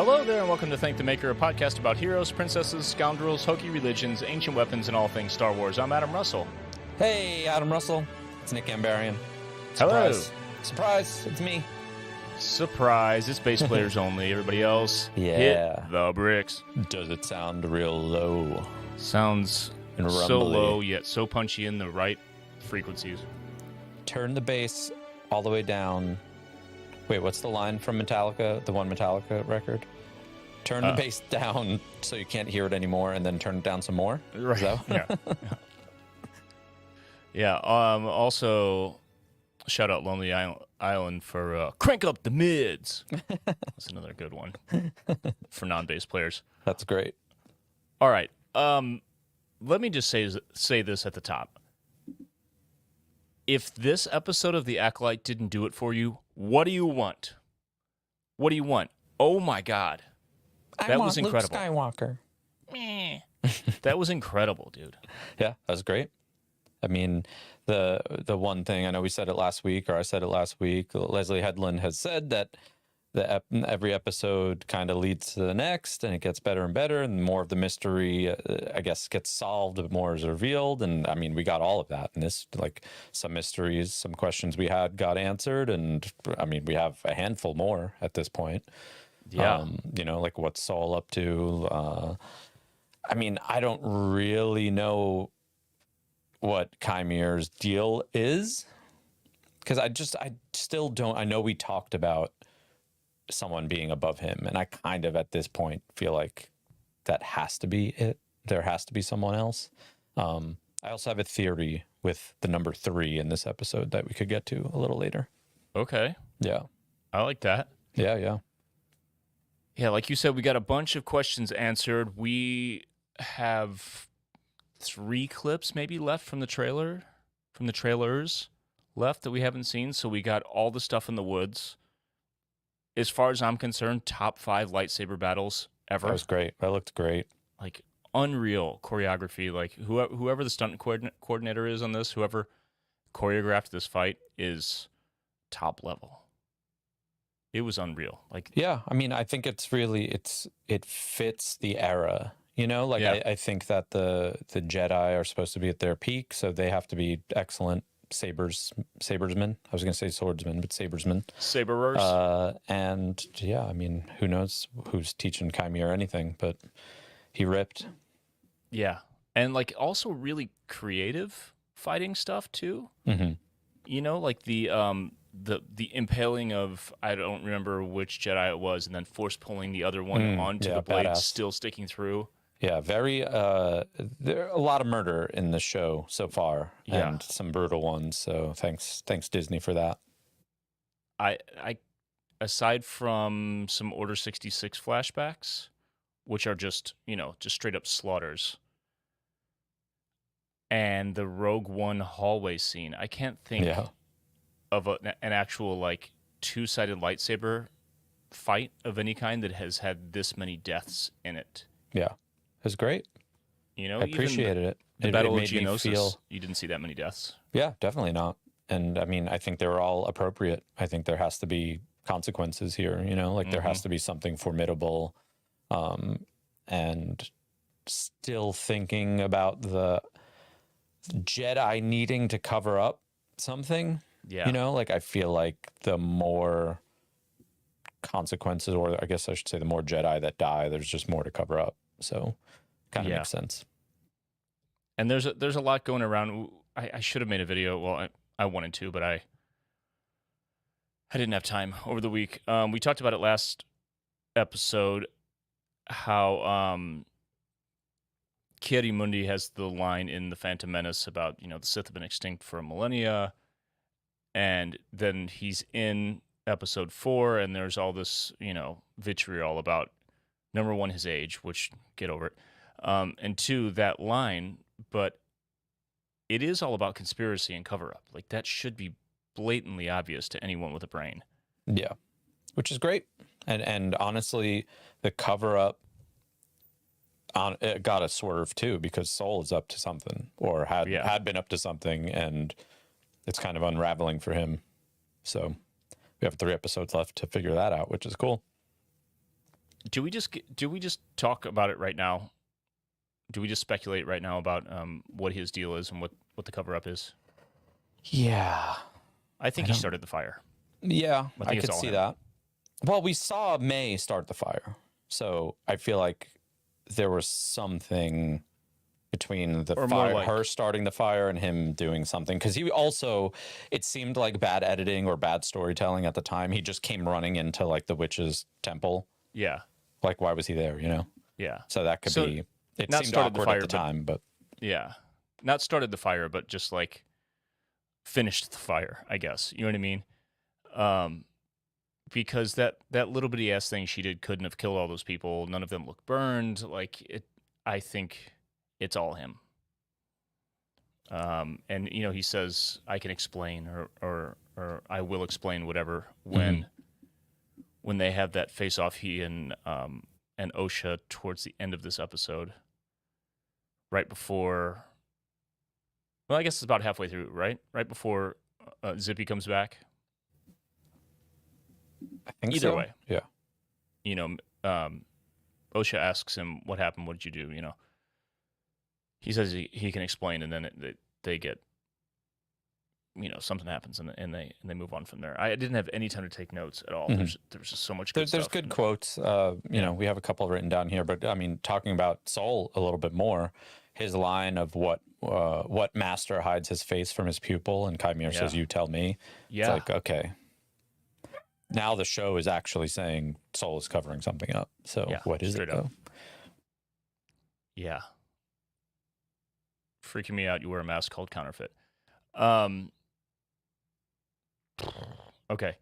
Hello there, and welcome to Thank the Maker, a podcast about heroes, princesses, scoundrels, hokey religions, ancient weapons, and all things Star Wars. I'm Adam Russell. Hey, Adam Russell. It's Nick Ambarian. Hello. Surprise, it's me. Surprise, it's bass players only. Everybody else, Yeah. hit the bricks. Does it sound real low? Sounds And so rumbly. low, yet so punchy in the right frequencies. Turn the bass all the way down. Wait, what's the line from Metallica, the one Metallica record? Turn the bass down so you can't hear it anymore, and then turn it down some more? Right. So? Yeah. Also, shout out Lonely Island for Crank Up the Mids. That's another good one for non-bass players. That's great. All right. Let me just say this at the top. If this episode of The Acolyte didn't do it for you, what do you want? What do you want? Oh my God. That was incredible. Luke Skywalker. Meh. That was incredible, dude. Yeah, that was great. I mean, the one thing, I know we said it last week, or I said it last week, Leslie Headland has said that every episode kind of leads to the next, and it gets better and better, and more of the mystery, I guess, gets solved, the more is revealed. And I mean, we got all of that in this, like some mysteries, some questions we had got answered, and I mean, we have a handful more at this point. Yeah. Like what's Saul up to? I mean, I don't really know what Qimir's deal is, because I still don't. I know we talked about someone being above him, and I kind of at this point feel like that has to be it. There has to be someone else. I also have a theory with the number 3 in this episode that we could get to a little later. Okay. Yeah. I like that. Yeah. Yeah, like you said, we got a bunch of questions answered. We have 3 clips maybe left from the trailers left that we haven't seen. So we got all the stuff in the woods. As far as I'm concerned, top 5 lightsaber battles ever. That was great. That looked great. Like unreal choreography. Like whoever the stunt coordinator is on this, whoever choreographed this fight is top level. It was unreal. Like, yeah, I mean, I think it's really it fits the era. Like Yeah. I think that the Jedi are supposed to be at their peak, so they have to be excellent sabersmen. I was going to say swordsmen, but sabersmen. Saberers. And yeah, I mean, who knows who's teaching Qimir anything, but he ripped. Yeah. And like also really creative fighting stuff too. Mm-hmm. Like the impaling of, I don't remember which Jedi it was, and then force pulling the other one onto the blade, badass. still sticking through. Yeah, very. There are a lot of murder in the show so far, and some brutal ones. So thanks Disney for that. I aside from some Order 66 flashbacks, which are just straight up slaughters, and the Rogue One hallway scene, I can't think of an actual like 2-sided lightsaber fight of any kind that has had this many deaths in it. Yeah. It was great. I appreciated it. The Battle of made me Geonosis, you didn't see that many deaths. Yeah, definitely not. And I mean, I think they were all appropriate. I think there has to be consequences here, there has to be something formidable. And still thinking about the Jedi needing to cover up something. Yeah. I feel like the more consequences, or I guess I should say the more Jedi that die, there's just more to cover up. So kind of makes sense. And there's a lot going around. I should have made a video. Well, I wanted to, but I didn't have time over the week. We talked about it last episode, how Ki-Adi-Mundi has the line in The Phantom Menace about, the Sith have been extinct for a millennia. And then he's in episode 4, and there's all this, vitriol about, number 1, his age, which, get over it. And 2, that line, but it is all about conspiracy and cover-up. Like, that should be blatantly obvious to anyone with a brain. Yeah, which is great. And honestly, the cover-up it got a swerve, too, because Soul is up to something, or had been up to something, and it's kind of unraveling for him. So we have 3 episodes left to figure that out, which is cool. Do we just talk about it right now? Do we just speculate right now about what his deal is and what the cover up is? Yeah. I think he started the fire. Yeah, I I think it's could all see him. that. Well, we saw May start the fire, so I feel like there was something between the Or more fire, like- her starting the fire, and him doing something. Because he also, it seemed like bad editing or bad storytelling at the time. He just came running into like the witch's temple. Yeah, Like, why was he there? You know. yeah, So that could So, be. It not seemed started the awkward fire, at the but- time, but yeah. Not started the fire, but just like finished the fire. I guess you know what I mean. Because that little bitty ass thing she did couldn't have killed all those people. None of them look burned. Like it, I think it's all him. And you know, he says, "I can explain," or "I will explain," whatever. When they have that face off, he and Osha towards the end of this episode, right before. Well, I guess it's about halfway through, right? Right before Zippy comes back. I think Either so. way. Yeah. You know, Osha asks him, "What happened? What did you do?" You know, he says he can explain, and then they get, you know, something happens, and they move on from there. I didn't have any time to take notes at all. Mhm. There's just so much good There's stuff. good quotes. You know, we have a couple written down here, but I mean, talking about Soul a little bit more, his line of what master hides his face from his pupil, and Qimir says, "You tell me." Yeah, It's like, okay, now the show is actually saying Soul is covering something up. So Yeah, what is it straight up. though? yeah. Freaking me out. You wear a mask called counterfeit. Okay,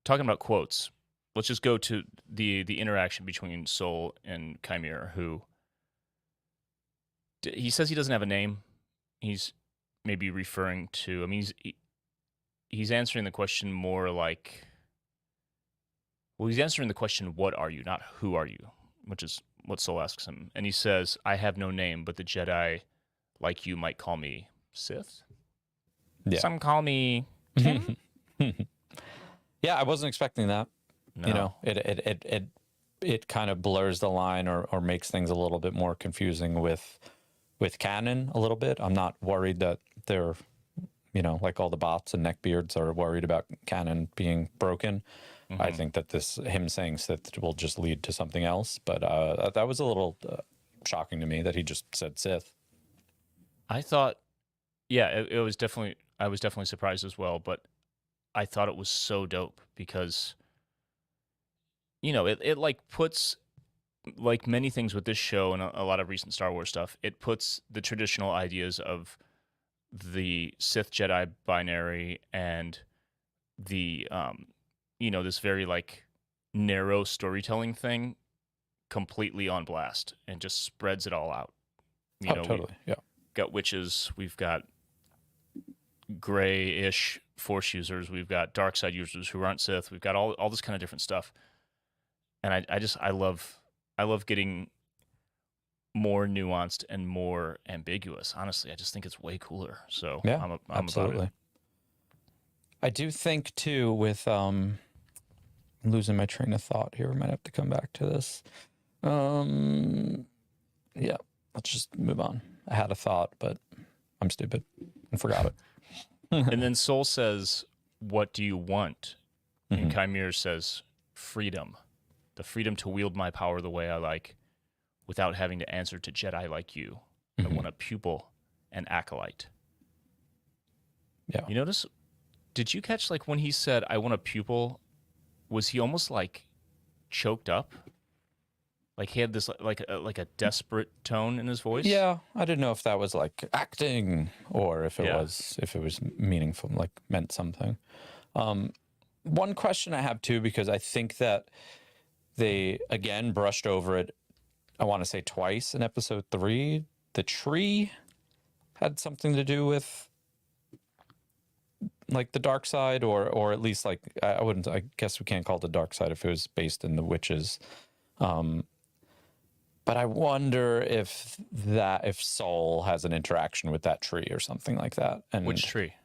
talking about quotes. Let's just go to the interaction between Soul and Qimir, who he says he doesn't have a name. He's maybe referring to. I mean, he's answering the question more like. Well, he's answering the question, "What are you?" Not "Who are you," which is what Soul asks him. And he says, "I have no name, but the Jedi, like you, might call me Sith. Yeah. Some call me Kim." Yeah, I wasn't expecting that. No. You know, it kind of blurs the line or makes things a little bit more confusing with canon a little bit. I'm not worried that they're, you know, like all the bots and neckbeards are worried about canon being broken. I think that him saying Sith will just lead to something else. But that was a little shocking to me that he just said Sith. I thought, yeah, it was definitely. I was definitely surprised as well, but I thought it was so dope because, you know, it like puts, like many things with this show and a lot of recent Star Wars stuff, it puts the traditional ideas of the Sith Jedi binary and the you know, this very like narrow storytelling thing completely on blast and just spreads it all out. You know, totally. Yeah. we've got witches, we've got gray-ish Force users, we've got dark side users who aren't Sith, we've got all this kind of different stuff. And I love getting more nuanced and more ambiguous. Honestly, I just think it's way cooler. So Yeah, I'm absolutely. about it. I do think too with I'm losing my train of thought here. We might have to come back to this. Yeah, let's just move on. I had a thought, but I'm stupid and forgot it. And then Soul says, "What do you want?" And Qimir says, "Freedom. The freedom to wield my power the way I like without having to answer to Jedi like you. I want a pupil, an acolyte." Yeah. You notice, did you catch like when he said, "I want a pupil," was he almost like choked up? Like he had this like a desperate tone in his voice? Yeah, I didn't know if that was like acting or if it Yeah. was meaningful, like meant something. One question I have too, because I think that they again brushed over it. I want to say twice in episode 3. The tree had something to do with like the dark side, or at least like I guess we can't call it the dark side if it was based in the witches. But I wonder if Soul has an interaction with that tree or something like that. And Which tree?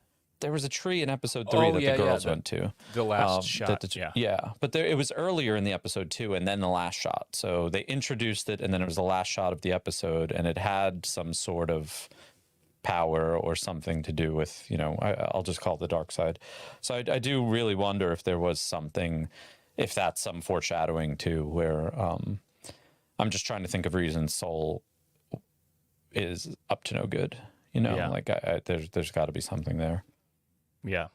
there was a tree in episode 3 Oh, that yeah, the yeah, girls went to. the last that shot. the- Yeah. but there, it was earlier in the episode 2 and then the last shot. So they introduced it and then it was the last shot of the episode, and it had some sort of power or something to do with, I'll just call it the dark side. So I do really wonder if there was something, if that's some foreshadowing too, where I'm just trying to think of reasons Soul is up to no good. Yeah. Like there's got to be something there. Yeah.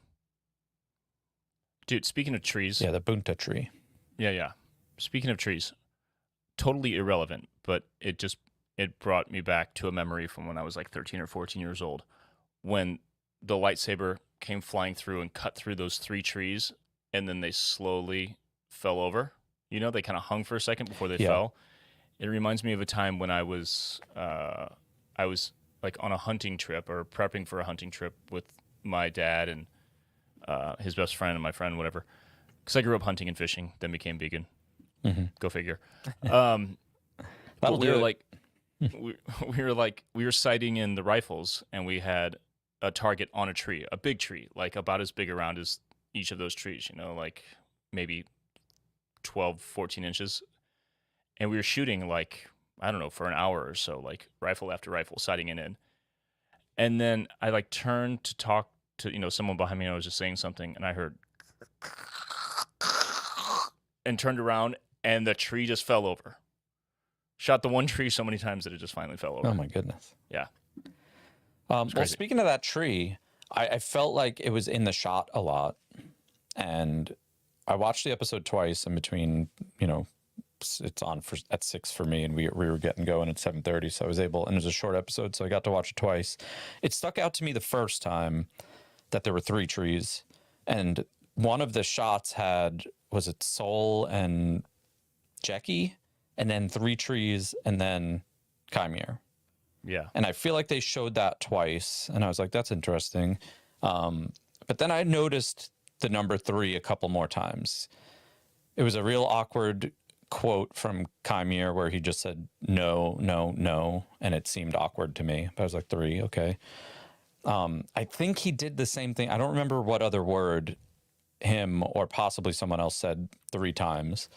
Dude, speaking of trees. Yeah, the Bunta tree. Yeah. Speaking of trees, totally irrelevant, but it brought me back to a memory from when I was like 13 or 14 years old, when the lightsaber came flying through and cut through those 3 trees, and then they slowly fell over. They kind of hung for a second before they fell. It reminds me of a time when I was like on a hunting trip or prepping for a hunting trip with my dad and his best friend and my friend, whatever. Because I grew up hunting and fishing, then became vegan. Mm-hmm. Go figure. That'll But we do were it. like, we were sighting in the rifles, and we had a target on a tree, a big tree, like about as big around as each of those trees. Like maybe 12, 14 inches. And we were shooting like, I don't know, for an hour or so, like rifle after rifle, sighting it in. And then I like turned to talk to, someone behind me, and I was just saying something, and I heard and turned around, and the tree just fell over. Shot the one tree so many times that it just finally fell over. Oh my goodness. Yeah. Well, crazy. speaking of that tree, I felt like it was in the shot a lot, and I watched the episode twice in between. It's on at 6 for me, and we were getting going at 7:30, so I was able. And it was a short episode, so I got to watch it twice. It stuck out to me the first time that there were 3 trees, and one of the shots was it Soul and Jackie, and then 3 trees, and then Qimir. Yeah. And I feel like they showed that twice, and I was like, that's interesting. But then I noticed the number 3 a couple more times. It was a real awkward quote from Qimir where he just said, no, no, no, and it seemed awkward to me. But I was like, 3, okay. I think he did the same thing. I don't remember what other word him or possibly someone else said 3 times.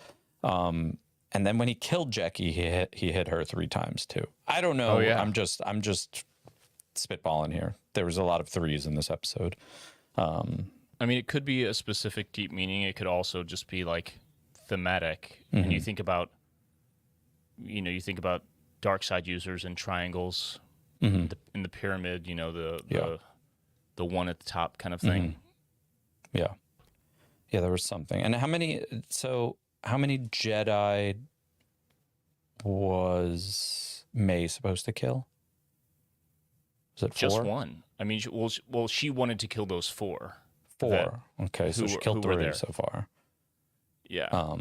And then when he killed Jackie, he hit her 3 times too. I don't know. Oh, yeah. I'm just spitballing here. There was a lot of 3s in this episode. I mean, it could be a specific deep meaning. It could also just be like thematic. And you think about, dark side users and triangles in the pyramid. The one at the top kind of thing. Yeah, there was something. And how many Jedi was May supposed to kill? Was it 4? Just one. I mean, she wanted to kill those 4. 4. Okay, so she killed 3 there. so far. Yeah.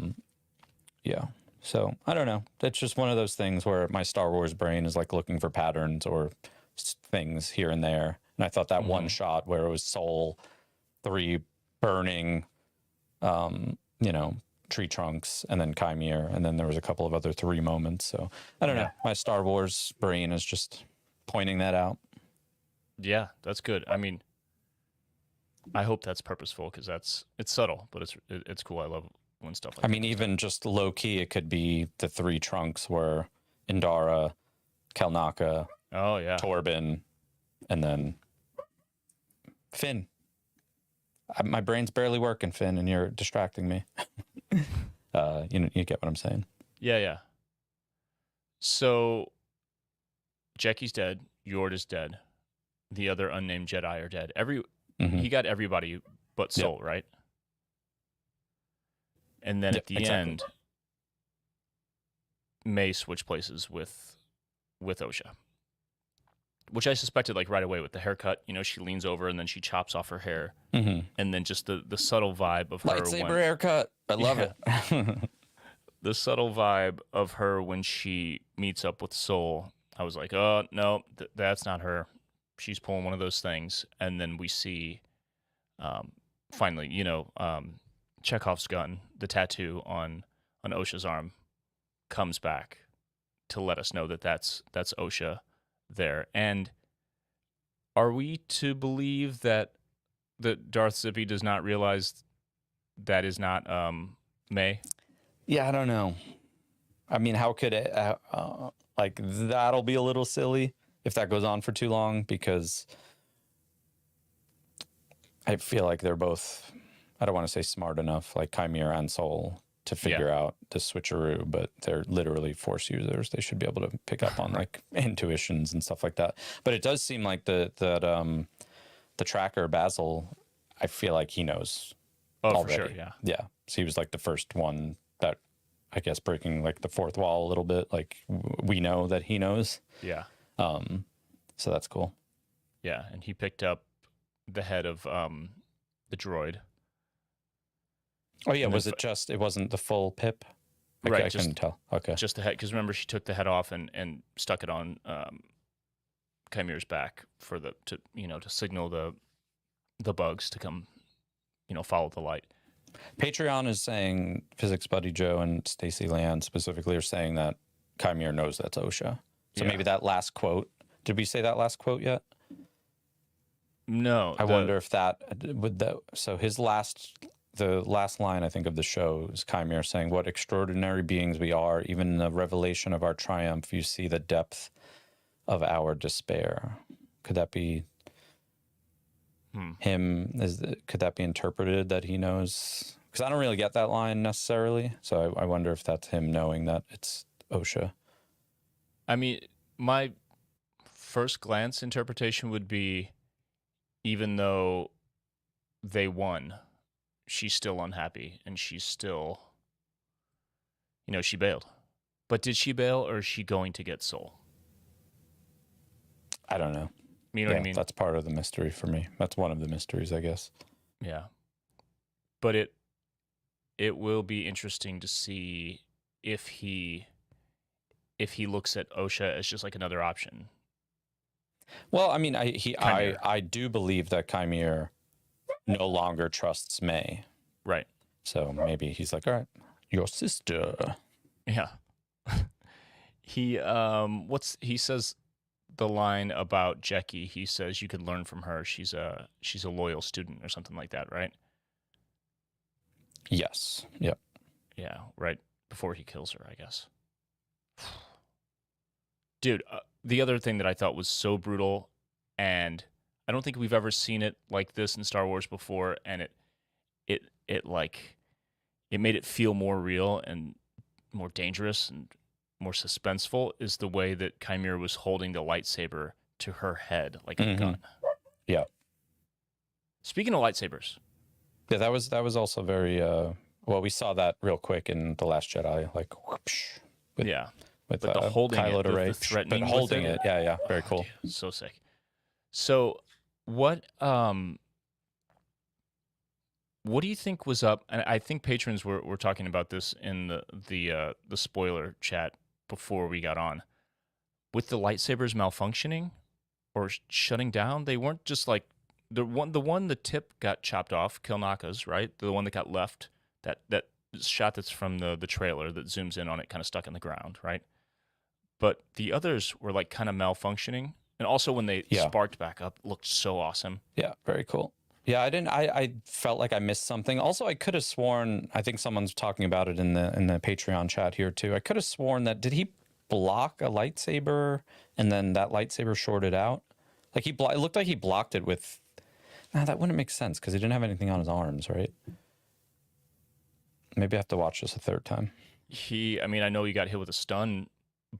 Yeah. So I don't know. It's just one of those things where my Star Wars brain is like looking for patterns or things here and there. And I thought that one shot where it was Soul, 3 burning, tree trunks, and then Qimir, and then there was a couple of other 3 moments. So I don't know. My Star Wars brain is just pointing that out. Yeah, that's good. I mean, I hope that's purposeful because it's subtle, but it's cool. I love when stuff like that. I mean, even just low key, it could be the 3 trunks were Indara, Kelnaka, Torben, and then Finn. My brain's barely working, Finn, and you're distracting me. You get what I'm saying. Yeah. So Jackie's dead. Yord is dead. The other unnamed Jedi are dead. He got everybody but Soul, right? And then at the end, May switched places with Osha, which I suspected like right away with the haircut. She leans over and then she chops off her hair, and then just the subtle vibe of her lightsaber haircut. I love it. The subtle vibe of her when she meets up with Soul. I was like, oh no, that's not her. She's pulling one of those things, and then we see, finally, Chekhov's gun, the tattoo on Osha's arm, comes back to let us know that that's Osha there. And are we to believe that that Darth Zippy does not realize that is not May? Yeah, I don't know. I mean, how could it? Like, that'll be a little silly if that goes on for too long, because I feel like they're both, I don't want to say smart enough, like Qimir and Soul, to figure out the switcheroo, but they're literally Force users. They should be able to pick up on like intuitions and stuff like that. But it does seem like the tracker Basil, I feel like he knows. Oh, already. for sure, yeah. Yeah. So he was like the first one that, I guess, breaking like the fourth wall a little bit. Like, we know that he knows. Yeah. So that's cool. Yeah, and he picked up the head of the droid. Oh yeah, was it just? It wasn't the full pip. Right, I couldn't tell. Okay, just the head. Because remember, she took the head off and stuck it on Chimir's back for to signal the bugs to come, follow the light. Patreon is saying, Physics Buddy Joe and Stacy Land specifically are saying that Qimir knows that's Osha. So maybe that last quote. Did we say that last quote yet? No. I wonder if that would that. So the last line, I think, of the show is Qimir saying, "What extraordinary beings we are! Even in the revelation of our triumph, you see the depth of our despair." Could that be him? Could that be interpreted that he knows? Because I don't really get that line necessarily. So I wonder if that's him knowing that it's Osha. I mean, my first glance interpretation would be, even though they won, she's still unhappy, and she's still, she bailed. But did she bail, or is she going to get Soul? I don't know. You know what I mean? That's part of the mystery for me. That's one of the mysteries, I guess. Yeah. But it will be interesting to see if he looks at Osha as just like another option. Well, I mean, I do believe that Qimir no longer trusts May. Right. So maybe he's like, all right, your sister. Yeah. He says the line about Jecki. He says you could learn from her. She's a loyal student or something like that, right? Yes. Yep. Yeah, right before he kills her, I guess. Dude, the other thing that I thought was so brutal, and I don't think we've ever seen it like this in Star Wars before, and it made it feel more real and more dangerous and more suspenseful, is the way that Qimir was holding the lightsaber to her head like a gun. Yeah. Speaking of lightsabers. Yeah, that was also very well, we saw that real quick in The Last Jedi, like whoosh, with but the holding Kylo it, the threatening, but holding with it, yeah, very cool. Dude, so sick. So what do you think was up? And I think patrons were talking about this in the spoiler chat before we got on. With the lightsabers malfunctioning or shutting down, they weren't just like the tip got chopped off, Kilnaka's, right? The one that got left, that shot that's from the trailer that zooms in on it, kind of stuck in the ground, right? But the others were like kind of malfunctioning. And also when they sparked back up, it looked so awesome. Yeah, very cool. Yeah, I felt like I missed something. Also, I could have sworn, I think someone's talking about it in the Patreon chat here too. I could have sworn that, did he block a lightsaber and then that lightsaber shorted out? Like it looked like he blocked it with, that wouldn't make sense because he didn't have anything on his arms, right? Maybe I have to watch this a third time. I know he got hit with a stun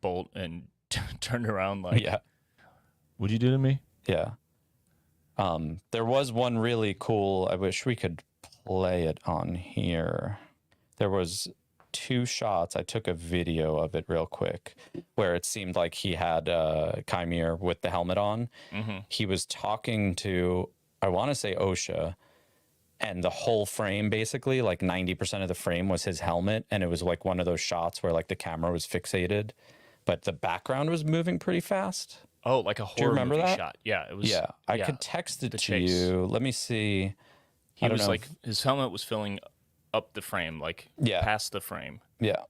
bolt and turned around like, what'd you do to me? Yeah. There was one really cool, I wish we could play it on here. There was 2 shots. I took a video of it real quick where it seemed like he had Qimir with the helmet on. Mm-hmm. He was talking to, I want to say Osha, and the whole frame, basically, like 90% of the frame was his helmet, and it was like one of those shots where like the camera was fixated, but the background was moving pretty fast. Oh, like a horror movie shot. Yeah, it was. Yeah, I could text it to chase. You. Let me see. He was like, his helmet was filling up the frame, like past the frame. Yeah,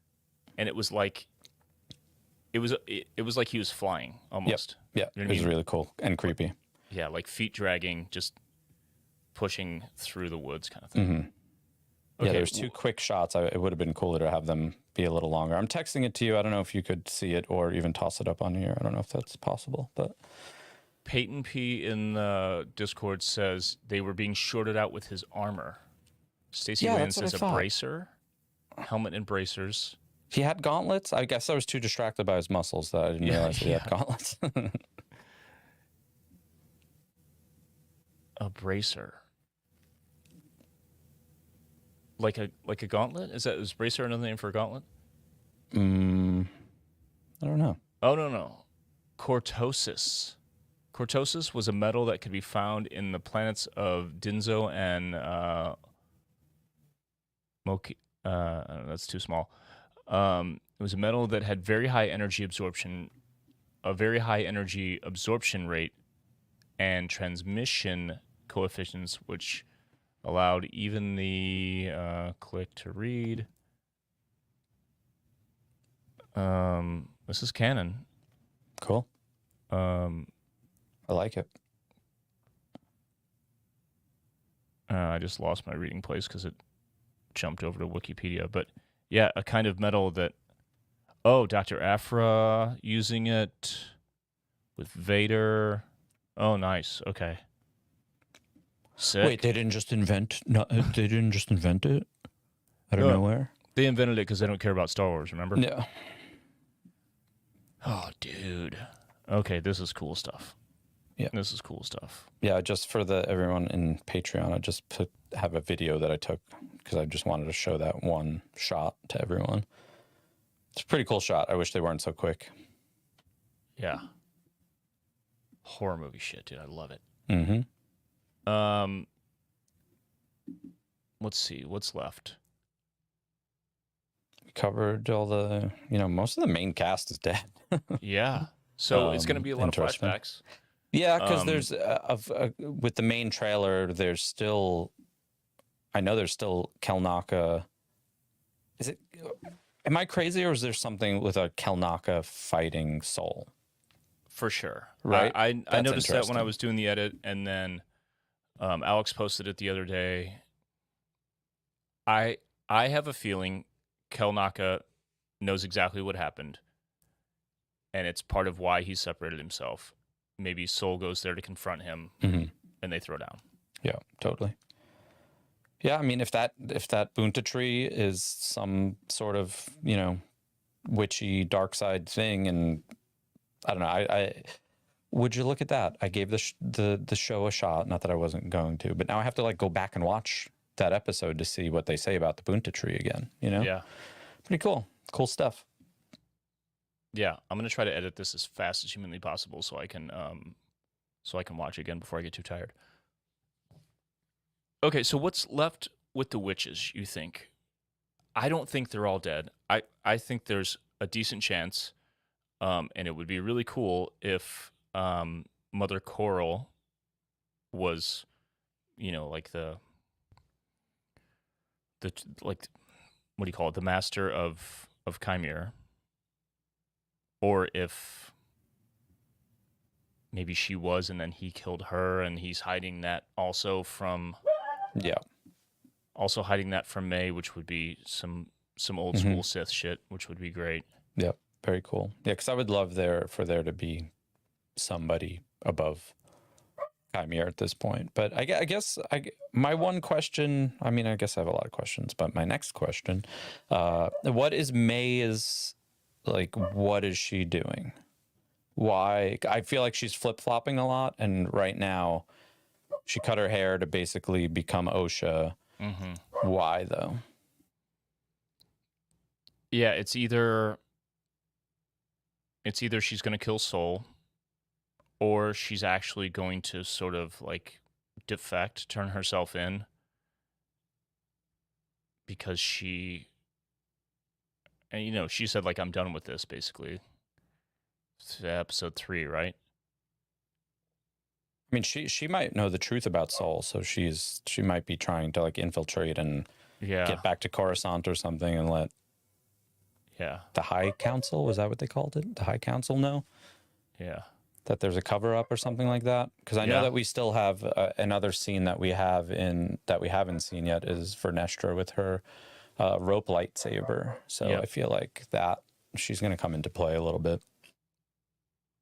and it was like, it was like he was flying almost. Yep. Yeah, it was really cool and creepy. Yeah, like feet dragging, just pushing through the woods kind of thing. Mm-hmm. Yeah, there's two quick shots. It would have been cooler to have them be a little longer. I'm texting it to you. I don't know if you could see it or even toss it up on here. I don't know if that's possible, but Peyton P in the Discord says they were being shorted out with his armor. Stacey Wayne says a bracer, helmet and bracers. He had gauntlets. I guess I was too distracted by his muscles that I didn't realize he had gauntlets. A bracer. Like a gauntlet? Is bracer another name for a gauntlet? I don't know. Oh no. Cortosis. Cortosis was a metal that could be found in the planets of Dinzo and Moki. That's too small. It was a metal that had very high energy absorption, a very high energy absorption rate, and transmission coefficients, which allowed even the click to read. This is canon. Cool. I like it. I just lost my reading place because it jumped over to Wikipedia. But yeah, a kind of metal that. Oh, Dr. Aphra using it with Vader. Oh, nice. Okay. Sick. Wait, they didn't just invent? No, they didn't just invent it out of nowhere. They invented it because they don't care about Star Wars. Remember? Yeah. Oh, dude. Okay, this is cool stuff. Yeah, this is cool stuff. Yeah, just for everyone in Patreon, I just have a video that I took because I just wanted to show that one shot to everyone. It's a pretty cool shot. I wish they weren't so quick. Yeah. Horror movie shit, dude. I love it. Mm-hmm. Let's see. What's left? We covered all the, most of the main cast is dead. Yeah. So it's going to be a lot of flashbacks. Yeah, because there's, with the main trailer, there's still, I know there's still Kelnaka. Am I crazy or is there something with a Kelnaka fighting soul? For sure. Right? I noticed that when I was doing the edit, and then Alex posted it the other day. I have a feeling Kelnaka knows exactly what happened, and it's part of why he separated himself. Maybe Soul goes there to confront him, and they throw down. Yeah, totally. Yeah, I mean, if that Bunta tree is some sort of witchy dark side thing, and I don't know, I would you look at that? I gave the show a shot. Not that I wasn't going to, but now I have to go back and watch that episode to see what they say about the Bunta tree again. Yeah, pretty cool. Cool stuff. Yeah, I'm gonna try to edit this as fast as humanly possible so I can watch it again before I get too tired. Okay, so what's left with the witches, you think? I don't think they're all dead. I think there's a decent chance, and it would be really cool if Mother Coral was, like the what do you call it? The master of Qimir. Or if maybe she was and then he killed her and he's hiding that also from... Yeah. Also hiding that from May, which would be some old school Sith shit, which would be great. Yep. Very cool. Yeah, because I would love for there to be somebody above Qimir at this point. But I guess my one question, I mean, I guess I have a lot of questions, but my next question, what is May's... what is she doing? Why? I feel like she's flip-flopping a lot, and right now she cut her hair to basically become Osha. Why, though? Yeah, it's either she's going to kill Soul, or she's actually going to sort of defect, turn herself in, because she... And, she said, I'm done with this, basically. It's episode 3, right? I mean, she might know the truth about Soul, so she might be trying to, infiltrate and get back to Coruscant or something and let the High Council, was that what they called it? The High Council know? Yeah. that there's a cover up or something like that. Because I know that we still have another scene that we haven't seen yet is for Nestra with her rope lightsaber. So I feel like that she's going to come into play a little bit.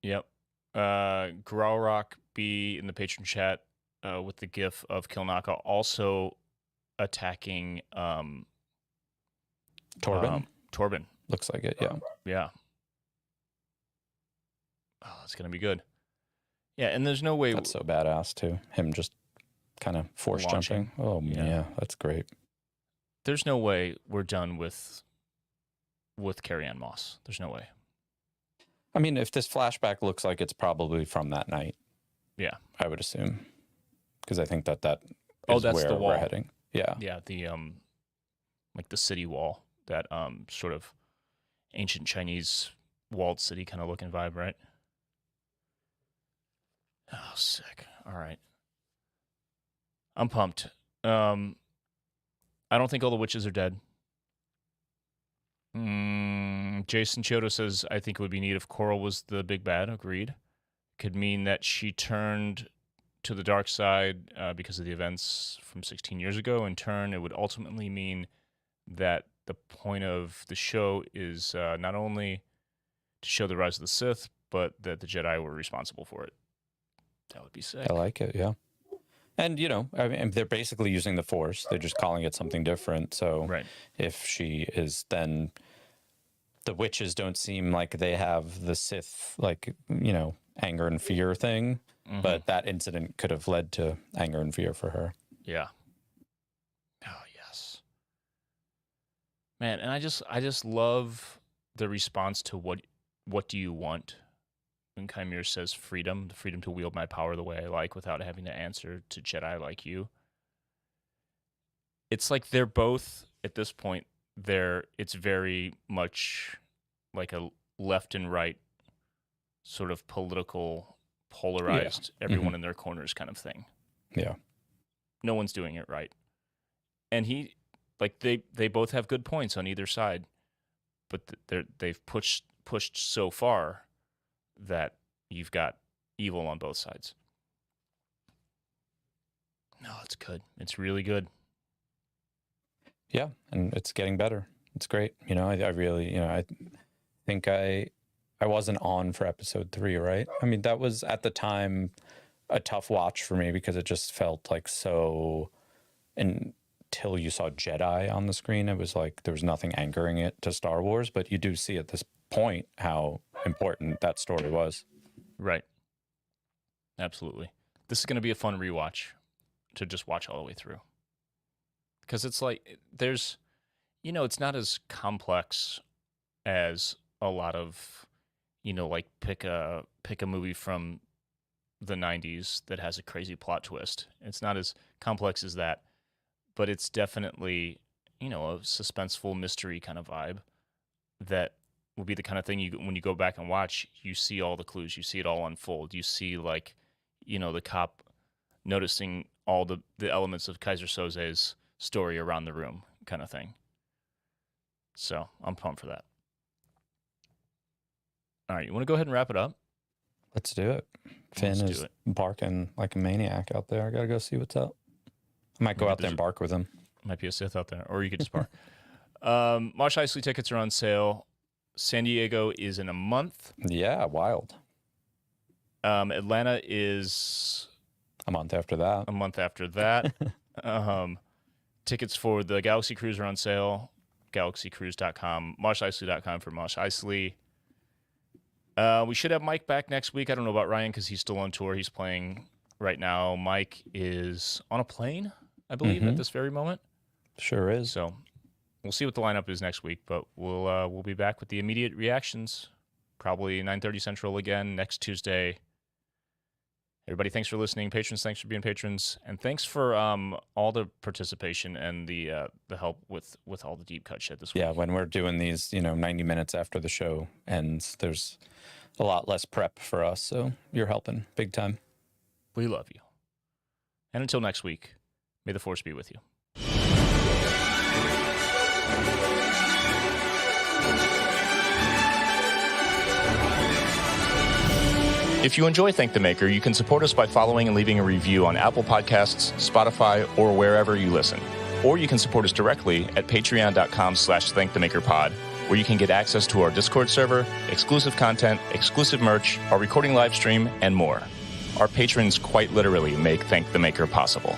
Yep. Growrock B in the patron chat with the gif of Kilnaka also attacking Torben. Torben. Looks like it, yeah. Yeah. Oh, it's going to be good. Yeah, and there's no way... That's so badass, too. Him just kind of force jumping. Oh, yeah, that's great. There's no way we're done with Carrie Ann Moss. There's no way. I mean, if this flashback looks like it's probably from that night. Yeah. I would assume. Because I think that that's where the wall. We're heading. Yeah. Yeah, the like the city wall, that sort of ancient Chinese walled city kind of looking vibe, right? Oh, sick. All right. I'm pumped. I don't think all the witches are dead. Jason Chiodo says, I think it would be neat if Coral was the big bad. Agreed. Could mean that she turned to the dark side because of the events from 16 years ago. In turn, it would ultimately mean that the point of the show is not only to show the rise of the Sith, but that the Jedi were responsible for it. That would be sick. I like it, yeah. And, you know, I mean, they're basically using the Force. They're just calling it something different. So if she is, then the witches don't seem like they have the Sith, like, you know, anger and fear thing. But that incident could have led to anger and fear for her. Yeah. Oh, yes. Man, and I just love the response to what do you want? When Qimir says freedom, the freedom to wield my power the way I like without having to answer to Jedi like you. It's like they're both, at this point, it's very much like a left and right sort of political, polarized, everyone in their corners kind of thing. Yeah. No one's doing it right. And they both have good points on either side, but they've pushed so far that you've got evil on both sides. No, it's good. It's really good. Yeah, and it's getting better. It's great. You know, I really, you know, I think I wasn't on for episode 3, right? I mean, that was at the time a tough watch for me because it just felt like so, until you saw Jedi on the screen, it was like there was nothing anchoring it to Star Wars, but you do see at this point how important that story was. Right. Absolutely. This is going to be a fun rewatch to just watch all the way through. Because it's like, there's, you know, it's not as complex as a lot of, you know, like pick a movie from the 90s that has a crazy plot twist. It's not as complex as that, but it's definitely, you know, a suspenseful mystery kind of vibe that will be the kind of thing when you go back and watch, you see all the clues, you see it all unfold. You see, like, you know, the cop noticing all the elements of Kaiser Soze's story around the room kind of thing. So I'm pumped for that. All right, you want to go ahead and wrap it up? Let's do it. Finn is barking like a maniac out there. I got to go see what's up. I might go out there and bark with him. Might be a Sith out there, or you could just bark. Mosh Isley tickets are on sale. San Diego is in a month. Yeah, wild. Atlanta is a month after that. A month after that. Tickets for the Galaxy Cruise are on sale. GalaxyCruise.com. MoshIsley.com for Mosh Isley. We should have Mike back next week. I don't know about Ryan because he's still on tour. He's playing right now. Mike is on a plane, I believe, at this very moment. Sure is. So we'll see what the lineup is next week, but we'll be back with the immediate reactions, probably 9:30 Central again next Tuesday. Everybody, thanks for listening. Patrons, thanks for being patrons, and thanks for all the participation and the help with all the deep cut shit this week. Yeah, when we're doing these, 90 minutes after the show ends, there's a lot less prep for us, so you're helping big time. We love you. And until next week, may the Force be with you. If you enjoy Thank the Maker, you can support us by following and leaving a review on Apple Podcasts, Spotify, or wherever you listen. Or you can support us directly at patreon.com/thankthemakerpod, where you can get access to our Discord server, exclusive content, exclusive merch, our recording live stream, and more. Our patrons quite literally make Thank the Maker possible.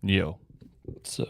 Yo. So